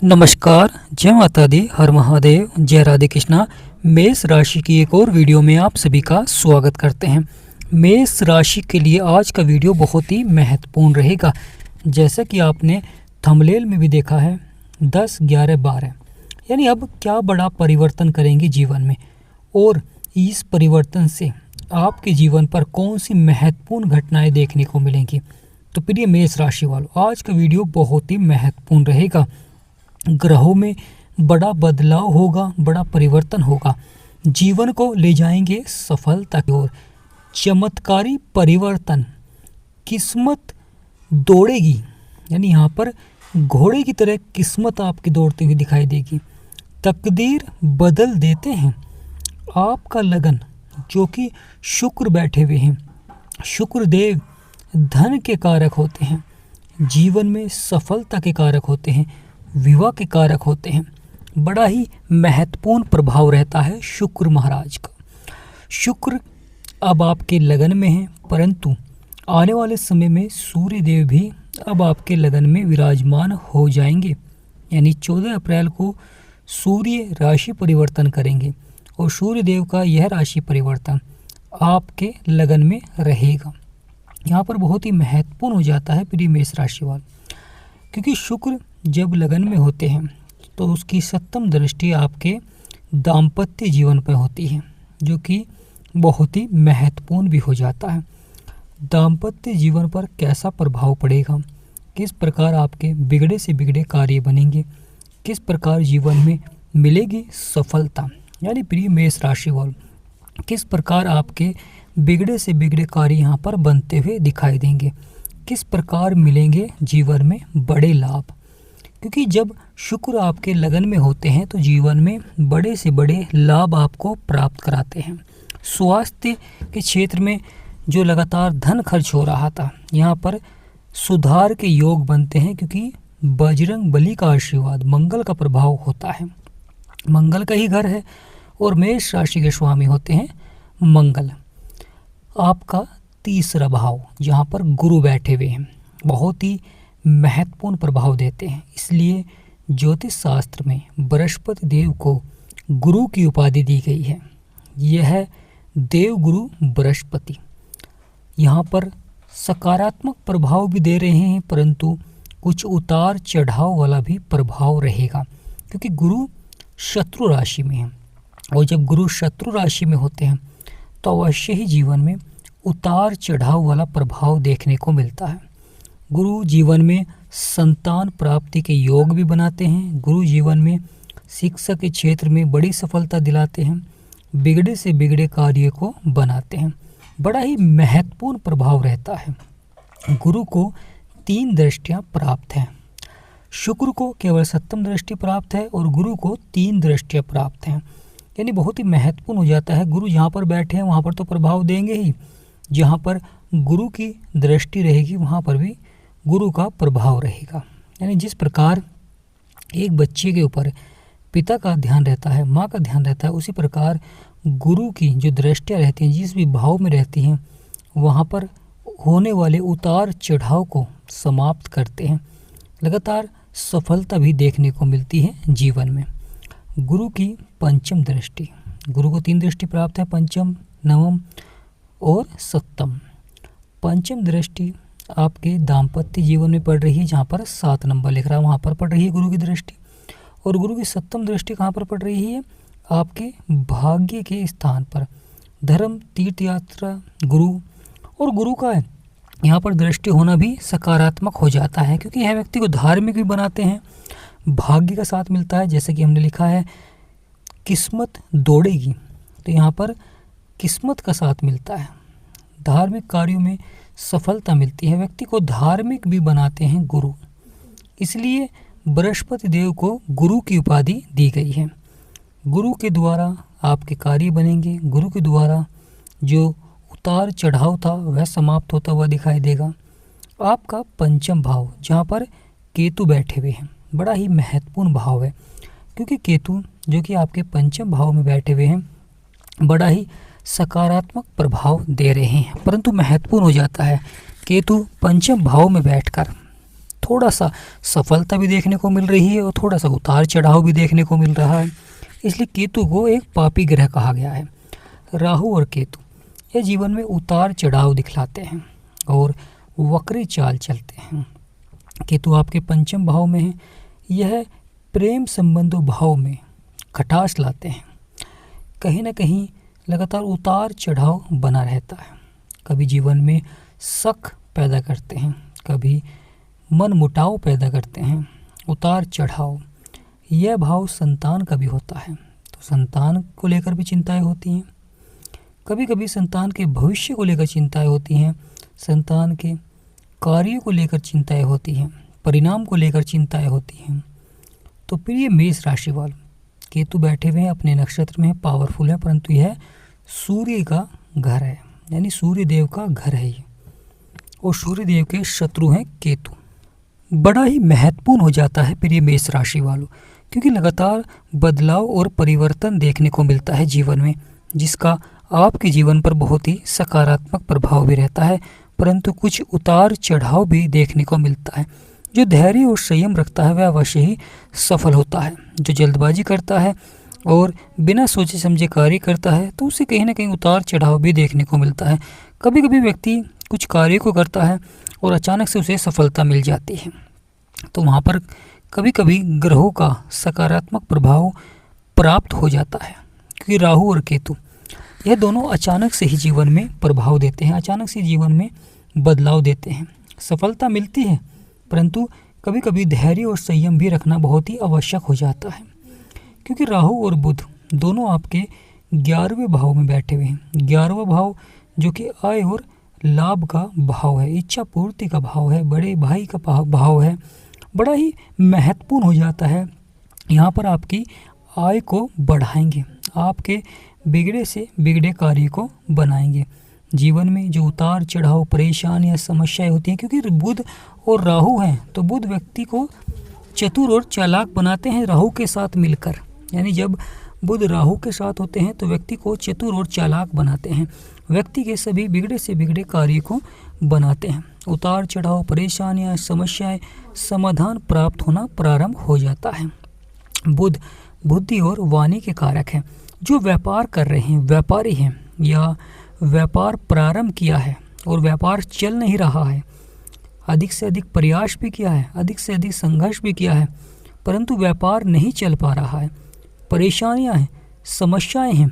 नमस्कार, जय माता दी, हर महादेव, जय राधे कृष्णा। मेष राशि की एक और वीडियो में आप सभी का स्वागत करते हैं। मेष राशि के लिए आज का वीडियो बहुत ही महत्वपूर्ण रहेगा। जैसा कि आपने थंबनेल में भी देखा है 10, 11, 12 यानी अब क्या बड़ा परिवर्तन करेंगे जीवन में, और इस परिवर्तन से आपके जीवन पर कौन सी महत्वपूर्ण घटनाएं देखने को मिलेंगी। तो प्रिय मेष राशि वालों, आज का वीडियो बहुत ही महत्वपूर्ण रहेगा। ग्रहों में बड़ा बदलाव होगा, बड़ा परिवर्तन होगा, जीवन को ले जाएंगे सफलता की ओर। चमत्कारी परिवर्तन, किस्मत दौड़ेगी, यानी यहाँ पर घोड़े की तरह किस्मत आपकी दौड़ती हुई दिखाई देगी। तकदीर बदल देते हैं। आपका लगन, जो कि शुक्र बैठे हुए हैं, शुक्र देव धन के कारक होते हैं, जीवन में सफलता के कारक होते हैं, विवाह के कारक होते हैं। बड़ा ही महत्वपूर्ण प्रभाव रहता है शुक्र महाराज का। शुक्र अब आपके लगन में है, परंतु आने वाले समय में सूर्य देव भी अब आपके लगन में विराजमान हो जाएंगे। यानी 14 अप्रैल को सूर्य राशि परिवर्तन करेंगे और सूर्य देव का यह राशि परिवर्तन आपके लगन में रहेगा। यहाँ पर बहुत ही महत्वपूर्ण हो जाता है प्रिय मेष राशि वाले, क्योंकि शुक्र जब लगन में होते हैं तो उसकी सप्तम दृष्टि आपके दाम्पत्य जीवन पर होती है, जो कि बहुत ही महत्वपूर्ण भी हो जाता है। दाम्पत्य जीवन पर कैसा प्रभाव पड़ेगा, किस प्रकार आपके बिगड़े से बिगड़े कार्य बनेंगे, किस प्रकार जीवन में मिलेगी सफलता, यानी प्रिय मेष राशि वालों किस प्रकार आपके बिगड़े से बिगड़े कार्य यहाँ पर बनते हुए दिखाई देंगे, किस प्रकार मिलेंगे जीवन में बड़े लाभ। क्योंकि जब शुक्र आपके लगन में होते हैं तो जीवन में बड़े से बड़े लाभ आपको प्राप्त कराते हैं। स्वास्थ्य के क्षेत्र में जो लगातार धन खर्च हो रहा था, यहाँ पर सुधार के योग बनते हैं, क्योंकि बजरंग बली का आशीर्वाद, मंगल का प्रभाव होता है। मंगल का ही घर है और मेष राशि के स्वामी होते हैं मंगल। आपका तीसरा भाव, जहाँ पर गुरु बैठे हुए हैं, बहुत ही महत्वपूर्ण प्रभाव देते हैं। इसलिए ज्योतिष शास्त्र में बृहस्पति देव को गुरु की उपाधि दी गई है। यह है देव गुरु बृहस्पति। यहाँ पर सकारात्मक प्रभाव भी दे रहे हैं, परंतु कुछ उतार चढ़ाव वाला भी प्रभाव रहेगा, क्योंकि गुरु शत्रु राशि में है, और जब गुरु शत्रु राशि में होते हैं तो अवश्य ही जीवन में उतार चढ़ाव वाला प्रभाव देखने को मिलता है। गुरु जीवन में संतान प्राप्ति के योग भी बनाते हैं। गुरु जीवन में शिक्षा के क्षेत्र में बड़ी सफलता दिलाते हैं, बिगड़े से बिगड़े कार्य को बनाते हैं। बड़ा ही महत्वपूर्ण प्रभाव रहता है। गुरु को 3 दृष्टियां प्राप्त हैं। शुक्र को केवल सप्तम दृष्टि प्राप्त है और गुरु को 3 दृष्टियां प्राप्त हैं, यानी बहुत ही महत्वपूर्ण हो जाता है। गुरु जहाँ पर बैठे हैं वहाँ पर तो प्रभाव देंगे ही, जहाँ पर गुरु की दृष्टि रहेगी वहाँ पर भी गुरु का प्रभाव रहेगा। यानी जिस प्रकार एक बच्चे के ऊपर पिता का ध्यान रहता है, माँ का ध्यान रहता है, उसी प्रकार गुरु की जो दृष्टियाँ रहती हैं, जिस भी भाव में रहती हैं, वहाँ पर होने वाले उतार चढ़ाव को समाप्त करते हैं। लगातार सफलता भी देखने को मिलती है जीवन में। गुरु की पंचम दृष्टि, गुरु को 3 दृष्टि प्राप्त है, पंचम, नवम और सप्तम। पंचम दृष्टि आपके दाम्पत्य जीवन में पड़ रही है, जहाँ पर 7 नंबर लिख रहा है वहाँ पर पड़ रही है गुरु की दृष्टि। और गुरु की सप्तम दृष्टि कहाँ पर पड़ रही है, आपके भाग्य के स्थान पर, धर्म, तीर्थ यात्रा, गुरु। और गुरु का यहाँ पर दृष्टि होना भी सकारात्मक हो जाता है, क्योंकि यह व्यक्ति को धार्मिक भी बनाते हैं, भाग्य का साथ मिलता है। जैसे कि हमने लिखा है किस्मत दौड़ेगी, तो यहाँ पर किस्मत का साथ मिलता है, धार्मिक कार्यों में सफलता मिलती है। व्यक्ति को धार्मिक भी बनाते हैं गुरु, इसलिए बृहस्पति देव को गुरु की उपाधि दी गई है। गुरु के द्वारा आपके कार्य बनेंगे, गुरु के द्वारा जो उतार चढ़ाव था वह समाप्त होता हुआ दिखाई देगा। आपका पंचम भाव, जहाँ पर केतु बैठे हुए हैं, बड़ा ही महत्वपूर्ण भाव है, क्योंकि केतु जो कि आपके पंचम भाव में बैठे हुए हैं बड़ा ही सकारात्मक प्रभाव दे रहे हैं, परंतु महत्वपूर्ण हो जाता है केतु पंचम भाव में बैठकर थोड़ा सा सफलता भी देखने को मिल रही है और थोड़ा सा उतार चढ़ाव भी देखने को मिल रहा है। इसलिए केतु को एक पापी ग्रह कहा गया है। राहु और केतु ये जीवन में उतार चढ़ाव दिखलाते हैं और वक्री चाल चलते हैं। केतु आपके पंचम भाव में है। यह प्रेम संबंधों भाव में खटास लाते हैं। कहीं ना कहीं लगातार उतार चढ़ाव बना रहता है। कभी जीवन में शक पैदा करते हैं, कभी मन मुटाव पैदा करते हैं। उतार चढ़ाव यह भाव संतान का भी होता है, तो संतान को लेकर भी चिंताएं होती हैं। कभी कभी संतान के भविष्य को लेकर चिंताएं होती हैं, संतान के कार्यों को लेकर चिंताएं होती हैं, परिणाम को लेकर चिंताएं होती हैं। तो प्रिय मेष राशि वालों, केतु बैठे हुए हैं अपने नक्षत्र में, पावरफुल है, परंतु यह सूर्य का घर है, यानी सूर्य देव का घर है ये, और सूर्य देव के शत्रु हैं केतु। बड़ा ही महत्वपूर्ण हो जाता है प्रिय मेष राशि वालों, क्योंकि लगातार बदलाव और परिवर्तन देखने को मिलता है जीवन में, जिसका आपके जीवन पर बहुत ही सकारात्मक प्रभाव भी रहता है, परंतु कुछ उतार चढ़ाव भी देखने को मिलता है। जो धैर्य और संयम रखता है वह अवश्य ही सफल होता है। जो जल्दबाजी करता है और बिना सोचे समझे कार्य करता है तो उसे कहीं ना कहीं उतार चढ़ाव भी देखने को मिलता है। कभी कभी व्यक्ति कुछ कार्य को करता है और अचानक से उसे सफलता मिल जाती है, तो वहाँ पर कभी कभी ग्रहों का सकारात्मक प्रभाव प्राप्त हो जाता है, क्योंकि राहु और केतु यह दोनों अचानक से ही जीवन में प्रभाव देते हैं, अचानक से जीवन में बदलाव देते हैं। सफलता मिलती है, परंतु कभी कभी धैर्य और संयम भी रखना बहुत ही आवश्यक हो जाता है, क्योंकि राहु और बुध दोनों आपके 11वें भाव में बैठे हुए हैं। 11वां भाव जो कि आय और लाभ का भाव है, इच्छा पूर्ति का भाव है, बड़े भाई का भाव है, बड़ा ही महत्वपूर्ण हो जाता है। यहाँ पर आपकी आय को बढ़ाएंगे, आपके बिगड़े से बिगड़े कार्य को बनाएंगे। जीवन में जो उतार चढ़ाव, परेशानियाँ, समस्याएं होती हैं, क्योंकि बुध और राहु हैं, तो बुध व्यक्ति को चतुर और चालाक बनाते हैं राहु के साथ मिलकर। यानी जब बुध राहु के साथ होते हैं तो व्यक्ति को चतुर और चालाक बनाते हैं, व्यक्ति के सभी बिगड़े से बिगड़े कार्य को बनाते हैं। उतार चढ़ाव, परेशानियाँ, समस्याएं, समाधान प्राप्त होना प्रारंभ हो जाता है। बुध बुद्धि और वाणी के कारक हैं। जो व्यापार कर रहे हैं, व्यापारी हैं, या व्यापार प्रारंभ किया है और व्यापार चल नहीं रहा है, अधिक से अधिक प्रयास भी किया है, अधिक से अधिक संघर्ष भी किया है, परंतु व्यापार नहीं चल पा रहा है, परेशानियां हैं, समस्याएं हैं,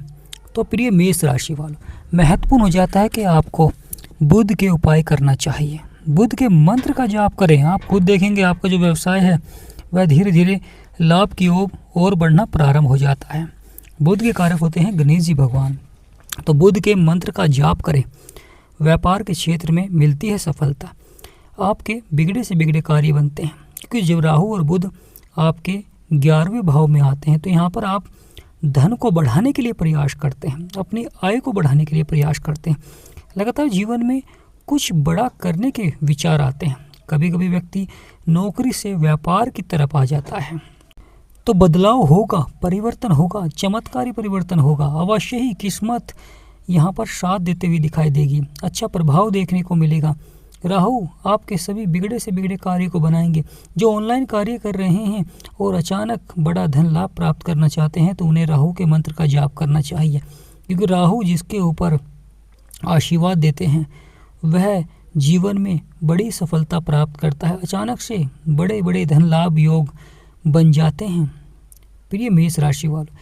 तो प्रिय मेष राशि वालों महत्वपूर्ण हो जाता है कि आपको बुध के उपाय करना चाहिए। बुध के मंत्र का जाप करें। आप खुद देखेंगे आपका जो व्यवसाय है वह धीरे धीरे लाभ की ओर बढ़ना प्रारंभ हो जाता है। बुध के कारक होते हैं गणेश जी भगवान, तो बुध के मंत्र का जाप करें। व्यापार के क्षेत्र में मिलती है सफलता, आपके बिगड़े से बिगड़े कार्य बनते हैं, क्योंकि जब राहु और बुध आपके 11वें भाव में आते हैं तो यहाँ पर आप धन को बढ़ाने के लिए प्रयास करते हैं, अपनी आय को बढ़ाने के लिए प्रयास करते हैं। लगातार जीवन में कुछ बड़ा करने के विचार आते हैं। कभी कभी व्यक्ति नौकरी से व्यापार की तरफ आ जाता है, तो बदलाव होगा, परिवर्तन होगा, चमत्कारी परिवर्तन होगा। अवश्य ही किस्मत यहाँ पर साथ देते हुए दिखाई देगी, अच्छा प्रभाव देखने को मिलेगा। राहु आपके सभी बिगड़े से बिगड़े कार्य को बनाएंगे। जो ऑनलाइन कार्य कर रहे हैं और अचानक बड़ा धन लाभ प्राप्त करना चाहते हैं तो उन्हें राहु के मंत्र का जाप करना चाहिए, क्योंकि राहु जिसके ऊपर आशीर्वाद देते हैं वह जीवन में बड़ी सफलता प्राप्त करता है, अचानक से बड़े बड़े धन लाभ योग बन जाते हैं। प्रिय मेष राशि वालों,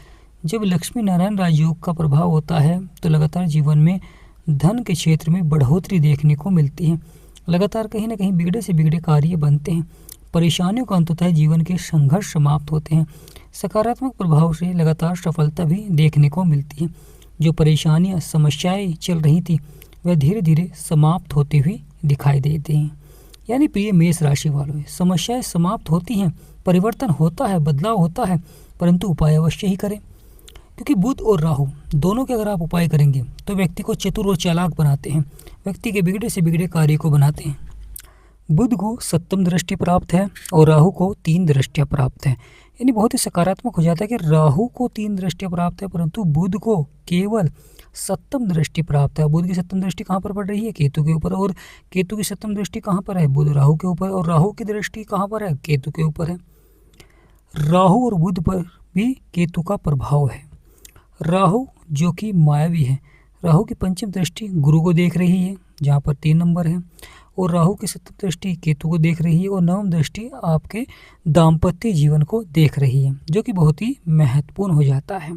जब लक्ष्मी नारायण राजयोग का प्रभाव होता है तो लगातार जीवन में धन के क्षेत्र में बढ़ोतरी देखने को मिलती है। लगातार कहीं ना कहीं बिगड़े से बिगड़े कार्य बनते हैं, परेशानियों का अंततः जीवन के संघर्ष समाप्त होते हैं। सकारात्मक प्रभाव से लगातार सफलता भी देखने को मिलती है। जो परेशानियां, समस्याएं चल रही थी वह धीरे धीरे समाप्त होती हुई दिखाई देती हैं। यानी प्रिय मेष राशि वालों, समस्याएं समाप्त होती हैं, परिवर्तन होता है, बदलाव होता है, परंतु उपाय अवश्य ही करें, क्योंकि बुध और राहु दोनों के अगर आप उपाय करेंगे तो व्यक्ति को चतुर और चालाक बनाते हैं, व्यक्ति के बिगड़े से बिगड़े कार्य को बनाते हैं। बुध को सप्तम दृष्टि प्राप्त है और राहु को 3 दृष्टियां प्राप्त है। यानी बहुत ही सकारात्मक हो जाता है कि राहु को 3 दृष्टियां प्राप्त है, परंतु बुध को केवल सप्तम दृष्टि प्राप्त है। बुध की सप्तम दृष्टि कहाँ पर पड़ रही है? केतु के ऊपर। और केतु की सप्तम दृष्टि कहाँ पर है? बुध राहु के ऊपर। और राहु की दृष्टि कहाँ पर है? केतु के ऊपर है। राहु और बुध पर भी केतु का प्रभाव है। राहु जो कि मायावी है, राहु की पंचम दृष्टि गुरु को देख रही है जहाँ पर 3 नंबर है, और राहु की सप्तम दृष्टि केतु को देख रही है, और नवम दृष्टि आपके दाम्पत्य जीवन को देख रही है, जो कि बहुत ही महत्वपूर्ण हो जाता है।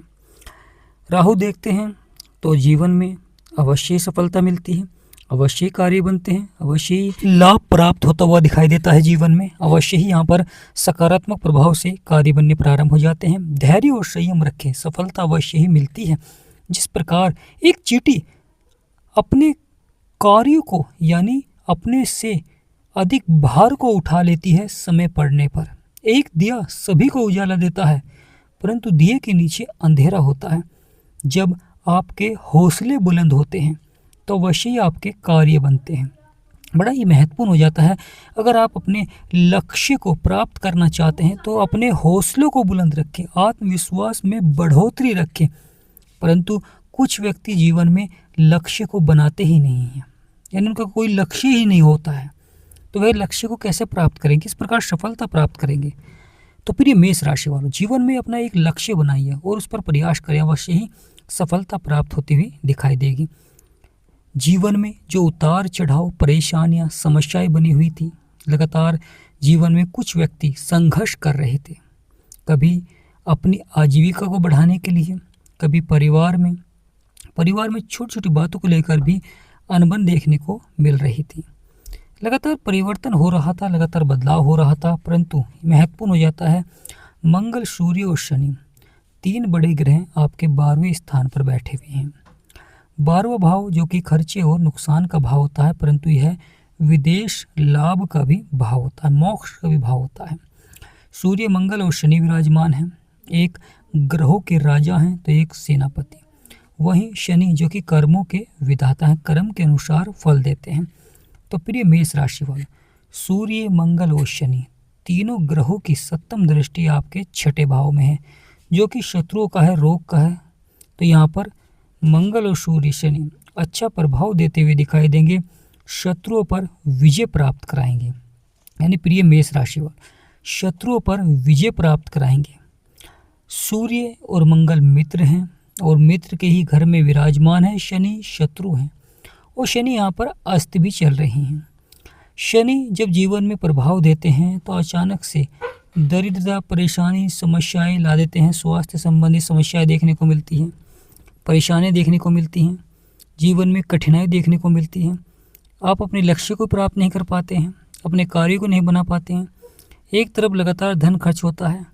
राहु देखते हैं तो जीवन में अवश्य सफलता मिलती है, अवश्य कार्य बनते हैं, अवश्य ही लाभ प्राप्त होता हुआ दिखाई देता है जीवन में, अवश्य ही यहाँ पर सकारात्मक प्रभाव से कार्य बनने प्रारंभ हो जाते हैं। धैर्य और संयम रखें, सफलता अवश्य ही मिलती है। जिस प्रकार एक चींटी अपने कार्यों को यानी अपने से अधिक भार को उठा लेती है समय पड़ने पर, एक दिया सभी को उजाला देता है, परंतु दिए के नीचे अंधेरा होता है। जब आपके हौसले बुलंद होते हैं तो अवश्य ही आपके कार्य बनते हैं। बड़ा ही महत्वपूर्ण हो जाता है। अगर आप अपने लक्ष्य को प्राप्त करना चाहते हैं तो अपने हौसलों को बुलंद रखें, आत्मविश्वास में बढ़ोतरी रखें, परंतु कुछ व्यक्ति जीवन में लक्ष्य को बनाते ही नहीं हैं, यानी उनका कोई लक्ष्य ही नहीं होता है, तो वह लक्ष्य को कैसे प्राप्त करेंगे, किस प्रकार सफलता प्राप्त करेंगे। तो प्रिय मेष राशि वालों, जीवन में अपना एक लक्ष्य बनाइए और उस पर प्रयास करें, अवश्य ही सफलता प्राप्त होती हुई दिखाई देगी। जीवन में जो उतार चढ़ाव, परेशानियां, समस्याएं बनी हुई थी, लगातार जीवन में कुछ व्यक्ति संघर्ष कर रहे थे, कभी अपनी आजीविका को बढ़ाने के लिए, कभी परिवार में छोटी छोटी बातों को लेकर भी अनबन देखने को मिल रही थी। लगातार परिवर्तन हो रहा था, लगातार बदलाव हो रहा था, परंतु महत्वपूर्ण हो जाता है मंगल, सूर्य और शनि 3 बड़े ग्रह आपके 12वें स्थान पर बैठे हुए हैं। 12वां भाव जो कि खर्चे और नुकसान का भाव होता है, परंतु यह विदेश लाभ का भी भाव होता है, मोक्ष का भी भाव होता है। सूर्य, मंगल और शनि विराजमान हैं, एक ग्रहों के राजा हैं तो एक सेनापति। वहीं शनि जो कि कर्मों के विधाता हैं, कर्म के अनुसार फल देते हैं। तो प्रिय मेष राशि वाले, सूर्य, मंगल और शनि तीनों ग्रहों की सप्तम दृष्टि आपके 6ठे भाव में है, जो कि शत्रुओं का है, रोग का है। तो यहाँ पर मंगल और सूर्य, शनि अच्छा प्रभाव देते हुए दिखाई देंगे, शत्रुओं पर विजय प्राप्त कराएंगे। यानी प्रिय मेष राशि वाले, शत्रुओं पर विजय प्राप्त कराएंगे। सूर्य और मंगल मित्र हैं और मित्र के ही घर में विराजमान है, शनि शत्रु हैं और शनि यहाँ पर अस्त भी चल रहे हैं। शनि जब जीवन में प्रभाव देते हैं तो अचानक से दरिद्रता, परेशानी, समस्याएं ला देते हैं। स्वास्थ्य संबंधी समस्याएं देखने को मिलती हैं, परेशानियां देखने को मिलती हैं, जीवन में कठिनाई देखने को मिलती हैं। आप अपने लक्ष्य को प्राप्त नहीं कर पाते हैं, अपने कार्य को नहीं बना पाते हैं, एक तरफ लगातार धन खर्च होता है।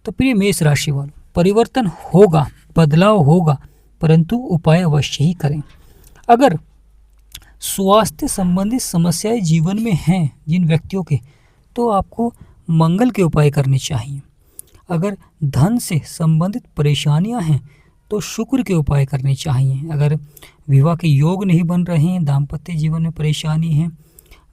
तो प्रिय मेष राशि वालों, परिवर्तन होगा, बदलाव होगा, परंतु उपाय अवश्य ही करें। अगर स्वास्थ्य संबंधित समस्याएं जीवन में हैं जिन व्यक्तियों के, तो आपको मंगल के उपाय करने चाहिए। अगर धन से संबंधित परेशानियां हैं तो शुक्र के उपाय करने चाहिए। अगर विवाह के योग नहीं बन रहे हैं, दाम्पत्य जीवन में परेशानी है,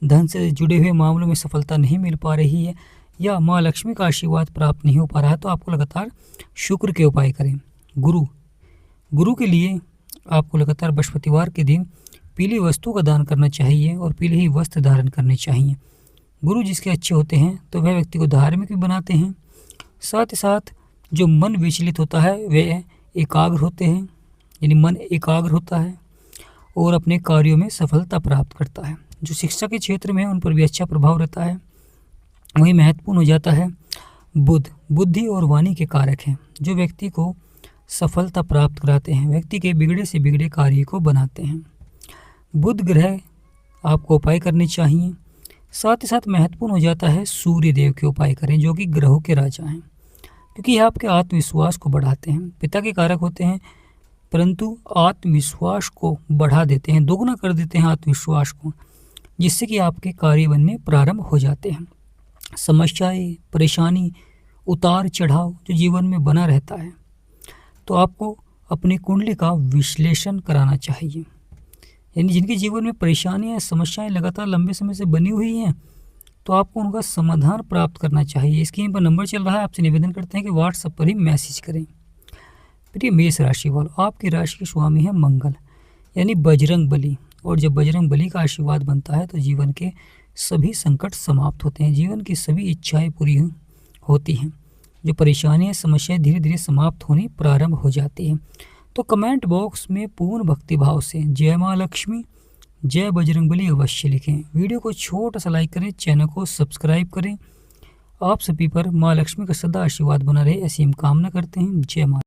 धन से जुड़े हुए मामलों में सफलता नहीं मिल पा रही है, या माँ लक्ष्मी का आशीर्वाद प्राप्त नहीं हो पा रहा है, तो आपको लगातार शुक्र के उपाय करें। गुरु के लिए आपको लगातार बृहस्पतिवार के दिन पीली वस्तु का दान करना चाहिए और पीले ही वस्त्र धारण करने चाहिए। गुरु जिसके अच्छे होते हैं तो वह व्यक्ति को धार्मिक भी बनाते हैं, साथ ही साथ जो मन विचलित होता है वे एकाग्र होते हैं, यानी मन एकाग्र होता है और अपने कार्यों में सफलता प्राप्त करता है। जो शिक्षा के क्षेत्र में है उन पर भी अच्छा प्रभाव रहता है। वही महत्वपूर्ण हो जाता है बुध, बुद्धि और वाणी के कारक हैं, जो व्यक्ति को सफलता प्राप्त कराते हैं, व्यक्ति के बिगड़े से बिगड़े कार्य को बनाते हैं। बुध ग्रह आपको उपाय करने चाहिए। साथ ही साथ महत्वपूर्ण हो जाता है सूर्य देव के उपाय करें, जो कि ग्रहों के राजा हैं, क्योंकि ये आपके आत्मविश्वास को बढ़ाते हैं। पिता के कारक होते हैं, परंतु आत्मविश्वास को बढ़ा देते हैं, दोगुना कर देते हैं आत्मविश्वास को, जिससे कि आपके कार्य बनने प्रारंभ हो जाते हैं। समस्याएं, परेशानी, उतार चढ़ाव जो जीवन में बना रहता है, तो आपको अपनी कुंडली का विश्लेषण कराना चाहिए। यानी जिनके जीवन में परेशानियाँ, समस्याएं लगातार लंबे समय से बनी हुई हैं, तो आपको उनका समाधान प्राप्त करना चाहिए। स्क्रीन पर नंबर चल रहा है, आपसे निवेदन करते हैं कि व्हाट्सएप पर ही मैसेज करें। प्रिय मेष राशि वालों, आपकी राशि के स्वामी है मंगल, यानी बजरंग बली। और जब बजरंग बली का आशीर्वाद बनता है तो जीवन के सभी संकट समाप्त होते हैं, जीवन की सभी इच्छाएं पूरी होती हैं, जो परेशानियां, समस्याएं धीरे धीरे समाप्त होनी प्रारंभ हो जाती हैं। तो कमेंट बॉक्स में पूर्ण भक्तिभाव से जय माँ लक्ष्मी, जय बजरंगबली अवश्य लिखें। वीडियो को छोटा सा लाइक करें, चैनल को सब्सक्राइब करें। आप सभी पर माँ लक्ष्मी का सदा आशीर्वाद बना रहे, ऐसी हम कामना करते हैं। जय माँ।